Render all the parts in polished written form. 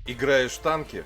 Играешь в танки?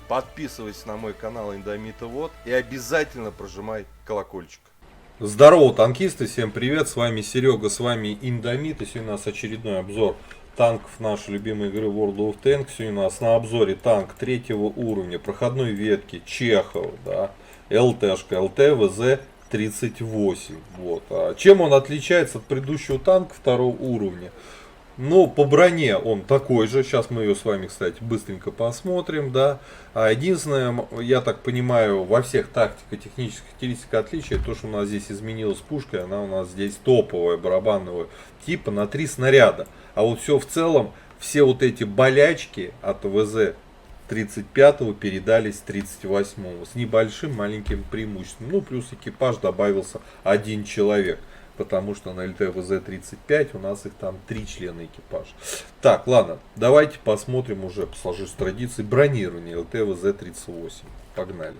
Подписывайся на мой канал Индомита Вот и обязательно прожимай колокольчик. Здорово, танкисты, всем привет, с вами Серега, с вами Индомит, и сегодня у нас очередной обзор танков нашей любимой игры World of Tanks. Сегодня у нас на обзоре танк третьего уровня, проходной ветки, Чехов, да, ЛТшка, ЛТ ВЗ-38. Вот. Чем он отличается от предыдущего танка второго уровня? Ну, по броне он такой же. Сейчас мы ее с вами, кстати, быстренько посмотрим, да. Единственное, я так понимаю, во всех тактико-технических характеристиках отличия, то, что у нас здесь изменилась пушка, она у нас здесь топовая, барабанного типа на 3 снаряда. А вот все в целом, все вот эти болячки от ВЗ-35 передались 38-го с небольшим маленьким преимуществом. Ну, плюс экипаж добавился один человек. Потому что на ЛТ ВЗ-35 у нас их там 3 члена экипажа. Так, ладно, давайте посмотрим уже, по сложившейся традиции, бронирование ЛТ ВЗ-38. Погнали.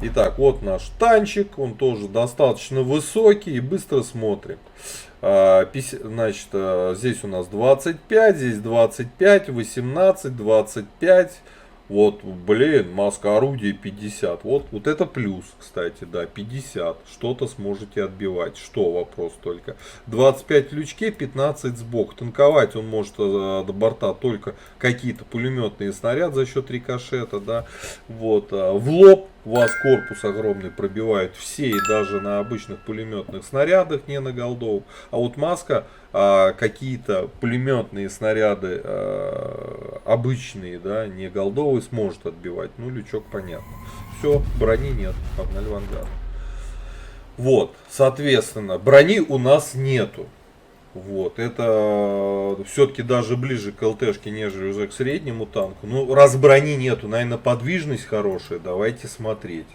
Итак, вот наш танчик, он тоже достаточно высокий, и быстро смотрим. Значит, здесь у нас 25, здесь 25, 18, 25. Вот, блин, маска орудия 50. Вот это плюс, кстати, да, 50. Что-то сможете отбивать. Что, вопрос только. 25 лючки, 15 сбоку. Танковать он может до борта только какие-то пулеметные снаряды за счет рикошета, да. Вот, в лоб вас корпус огромный пробивает все, и даже на обычных пулеметных снарядах, не на голдовых. А вот маска какие-то пулеметные снаряды обычные, да, не голдовые, сможет отбивать. Ну, лючок понятно. Все, брони нет. Погнали в ангар. Вот, соответственно, брони у нас нету. Вот, это все-таки даже ближе к ЛТшке, нежели уже к среднему танку. Ну, раз брони нету, наверное, подвижность хорошая, давайте смотреть.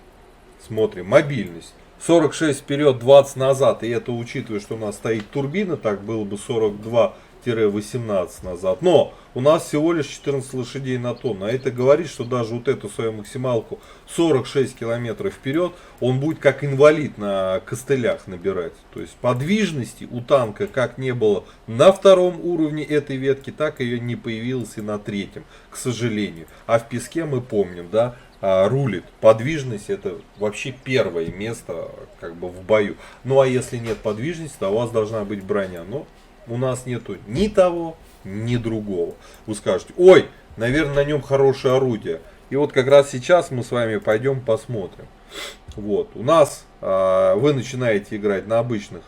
Смотрим, мобильность. 46 вперед, 20 назад, и это учитывая, что у нас стоит турбина, так было бы 42-18 назад. Но у нас всего лишь 14 лошадей на тонну, а это говорит, что даже вот эту свою максималку 46 километров вперед, он будет как инвалид на костылях набирать. То есть подвижности у танка как не было на втором уровне этой ветки, так ее не появилось и на третьем, к сожалению. А в песке мы помним, да, рулит. Подвижность это вообще первое место как бы в бою. Ну а если нет подвижности, то у вас должна быть броня. Но у нас нету ни того, ни другого. Вы скажете, ой, наверное, на нем хорошее орудие. И вот как раз сейчас мы с вами пойдем посмотрим. Вот, у нас вы начинаете играть на обычных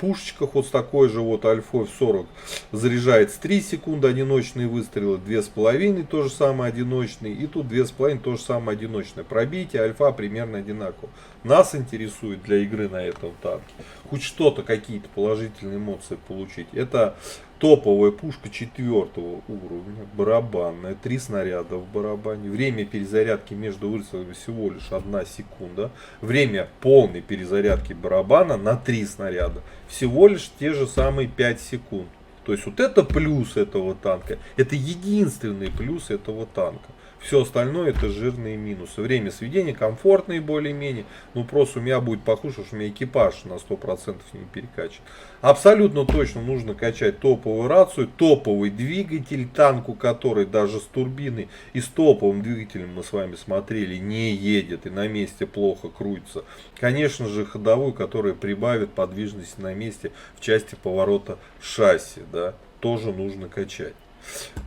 пушечках, вот с такой же вот альфой в 40 заряжается 3 секунды одиночные выстрелы, 2,5 то же самое одиночные, и тут 2,5 то же самое одиночное. Пробитие альфа примерно одинаково. Нас интересует для игры на этом танке хоть что-то, какие-то положительные эмоции получить. Это топовая пушка 4-го уровня, барабанная, 3 снаряда в барабане. Время перезарядки между выстрелами всего лишь 1 секунда. Время полной перезарядки барабана на 3 снаряда всего лишь те же самые 5 секунд. То есть вот это плюс этого танка. Это единственный плюс этого танка. Все остальное это жирные минусы. Время сведения комфортное более-менее. Ну просто у меня будет похуже, потому что у меня экипаж на 100% не перекачан. Абсолютно точно нужно качать топовую рацию, топовый двигатель, танку, который даже с турбиной и с топовым двигателем мы с вами смотрели, не едет и на месте плохо крутится. Конечно же ходовую, которая прибавит подвижность на месте в части поворота шасси, да, тоже нужно качать.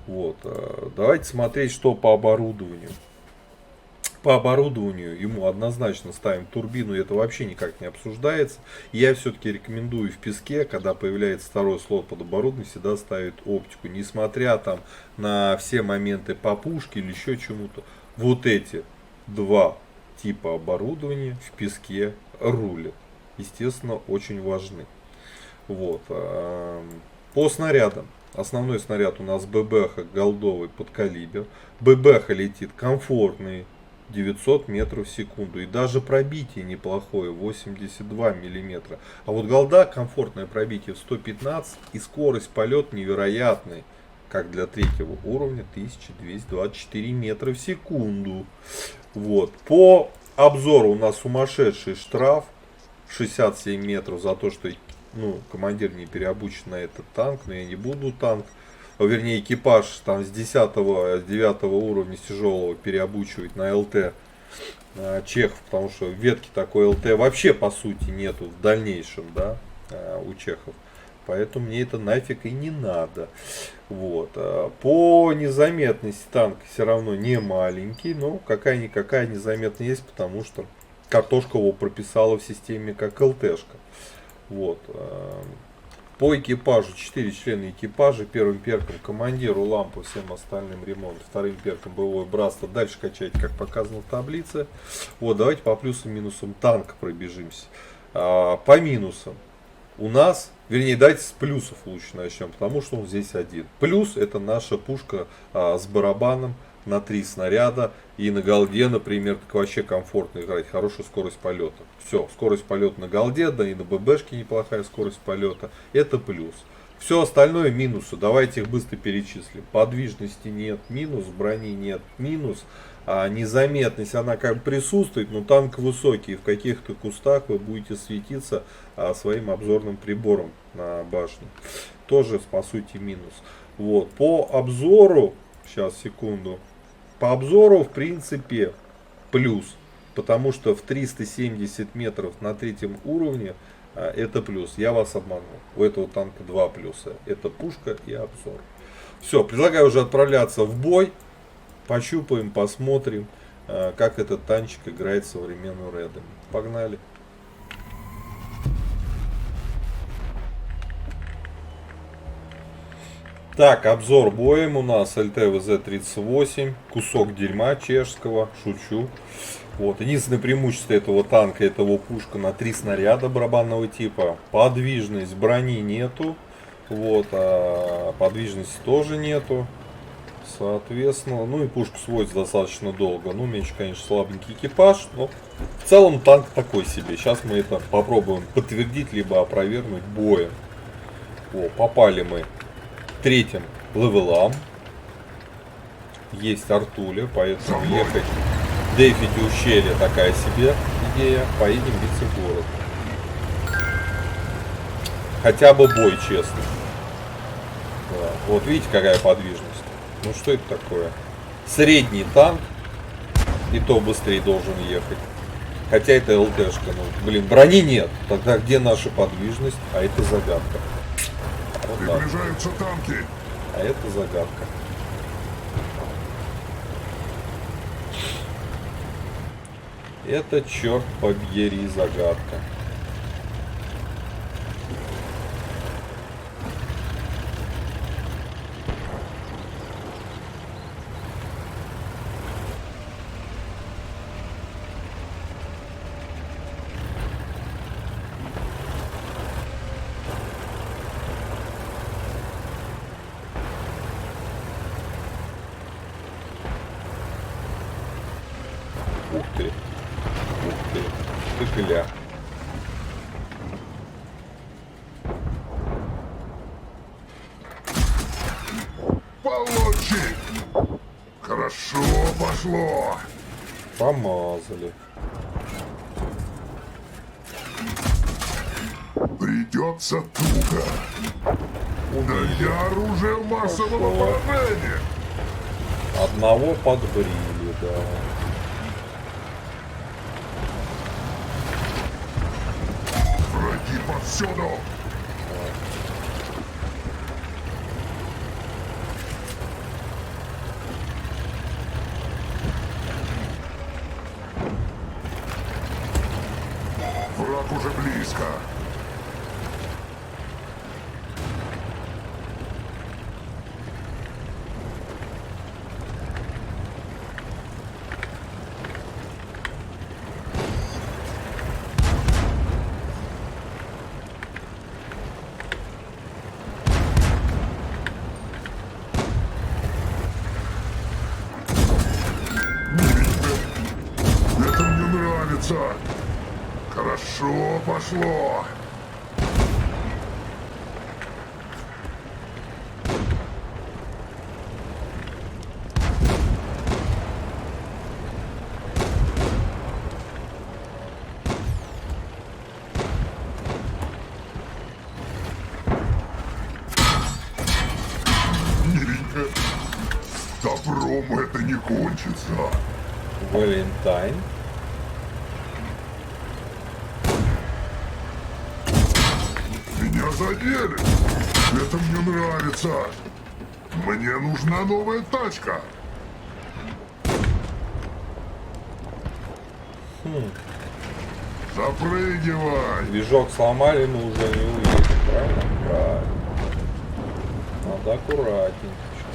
Вот. Давайте смотреть, что по оборудованию. По оборудованию ему однозначно ставим турбину, это вообще никак не обсуждается. Я все-таки рекомендую в песке, когда появляется второй слот под оборудование, всегда ставить оптику. Несмотря там на все моменты по пушке или еще чему-то. Вот эти два типа оборудования в песке рулят. Естественно, очень важны. Вот. По снарядам. Основной снаряд у нас ББХ голдовый под калибр. ББХ летит комфортный 900 метров в секунду. И даже пробитие неплохое, 82 миллиметра. А вот голда комфортное пробитие в 115 и скорость полет невероятный. Как для третьего уровня 1224 метра в секунду. Вот. По обзору у нас сумасшедший штраф. 67 метров за то, что командир не переобучен на этот танк, но я не буду танк вернее экипаж там с 10-9 уровня с тяжелого переобучивать на ЛТ чехов, потому что ветки такой ЛТ вообще по сути нету в дальнейшем, да, у чехов. Поэтому мне это нафиг и не надо. Вот. По незаметности танк все равно не маленький, но какая-никакая незаметность есть, потому что картошка его прописала в системе как ЛТшка. Вот. По экипажу 4 члена экипажа. Первым перком командиру лампу, всем остальным ремонт. Вторым перком боевое братство. Дальше качать, как показано в таблице. Вот, давайте по плюсам и минусам танка пробежимся. По минусам. У нас, вернее, давайте с плюсов лучше начнем, потому что он здесь один. Плюс это наша пушка с барабаном на 3 снаряда. И на голде, например, так вообще комфортно играть. Хорошая скорость полета. Все, скорость полета на голде, да и на ББшке неплохая скорость полета. Это плюс. Все остальное минусы. Давайте их быстро перечислим. Подвижности нет, минус. Брони нет, минус. Незаметность, она как бы присутствует, но танк высокий. В каких-то кустах вы будете светиться своим обзорным прибором на башню. Тоже, по сути, минус. Вот. По обзору, сейчас, секунду. По обзору, в принципе, плюс. Потому что в 370 метров на 3-м уровне это плюс. Я вас обманул. У этого танка 2 плюса. Это пушка и обзор. Все, предлагаю уже отправляться в бой. Пощупаем, посмотрим, как этот танчик играет современную редами. Погнали. Так, обзор боем у нас ЛТ-ВЗ-38, кусок дерьма чешского, шучу. Вот. Единственное преимущество этого танка, это его пушка на 3 снаряда барабанного типа. Подвижность брони нету, вот, подвижности тоже нету. Соответственно, ну и пушка сводится достаточно долго. Ну, меньше, конечно, слабенький экипаж, но в целом танк такой себе. Сейчас мы это попробуем подтвердить, либо опровергнуть боем. О, попали мы к 3-м левелам. Есть артуля, поэтому ехать, дефить ущелье такая себе идея. Поедем биться в город. Хотя бы бой, честно. Да. Вот видите, какая подвижность. Ну что это такое? Средний танк. И то быстрее должен ехать. Хотя это ЛТшка. Ну, блин, брони нет. Тогда где наша подвижность? А это загадка. Вот Приближаются танки. А это загадка. Это, черт побери, загадка. Ух ты. Ух ты. Ты-пыля. Получи! Хорошо пошло. Помазали. Придется туго. Да я оружие массового поражения. Одного подбрили, да. Враги повсюду. Враг уже близко. Это мне нравится. Хорошо пошло. кончится. Валентайн. Меня задели. Это мне нравится. Мне нужна новая тачка. Запрыгивай. Движок сломали, мы уже не уедем, правильно? Правильно. Надо аккуратненько сейчас.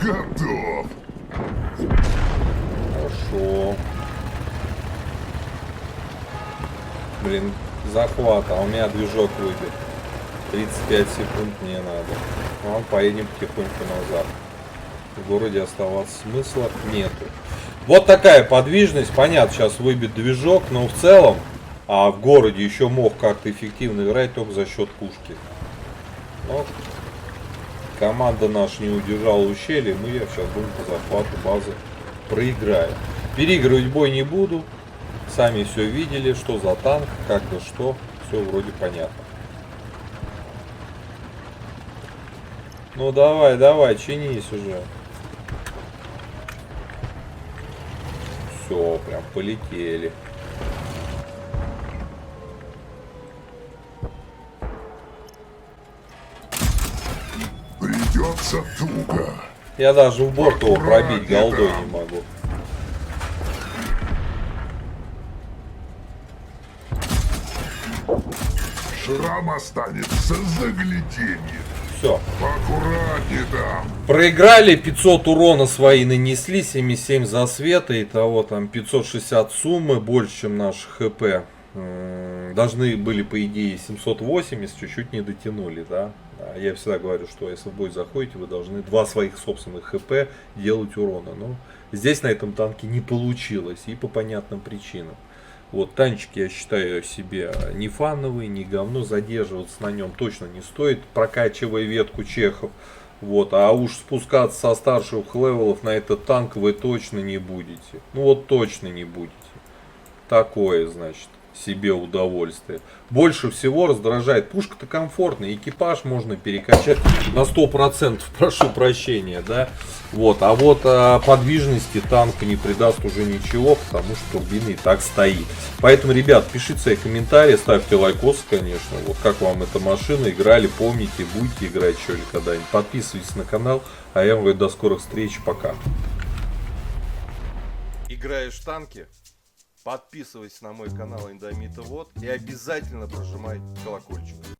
Готов. Хорошо. Блин, захват, а у меня движок выбит. 35 секунд мне надо. Ну, поедем потихоньку назад. В городе оставаться смысла нету. Вот такая подвижность. Понятно, сейчас выбит движок, но в целом, а в городе еще мог как-то эффективно играть только за счет пушки. Но команда наша не удержала ущелье, мы сейчас будем по захвату базы проиграем. Переигрывать бой не буду. Сами все видели, что за танк, как да что, все вроде понятно. Ну давай, давай, чинись уже. Все, прям полетели. Придется туго. Я даже в борт его пробить голдой не могу. Шрам останется загляденье. Все. Аккуратнее там. Проиграли, 500 урона свои нанесли, 77 засвета, итого там 560 суммы, больше, чем наш ХП. Должны были, по идее, 780, чуть-чуть не дотянули, да? Я всегда говорю, что если в бой заходите, вы должны 2 своих собственных ХП делать урона. Но здесь на этом танке не получилось, и по понятным причинам. Вот, танчик, я считаю себе не фановый, не говно, задерживаться на нем точно не стоит, прокачивая ветку чехов. Вот, а уж спускаться со старших левелов на этот танк вы точно не будете. Ну вот точно не будете. Такое, значит, себе удовольствие. Больше всего раздражает. Пушка-то комфортная, экипаж можно перекачать на 100%, прошу прощения, да. Вот, а вот подвижности танка не придаст уже ничего, потому что турбина и так стоит. Поэтому, ребят, пишите свои комментарии, ставьте лайкосы, конечно. Вот как вам эта машина, играли, помните, будете играть еще или когда-нибудь. Подписывайтесь на канал, а я вам говорю, до скорых встреч, пока. Играешь в танки? Подписывайся на мой канал Индомита Вот и обязательно прожимай колокольчик.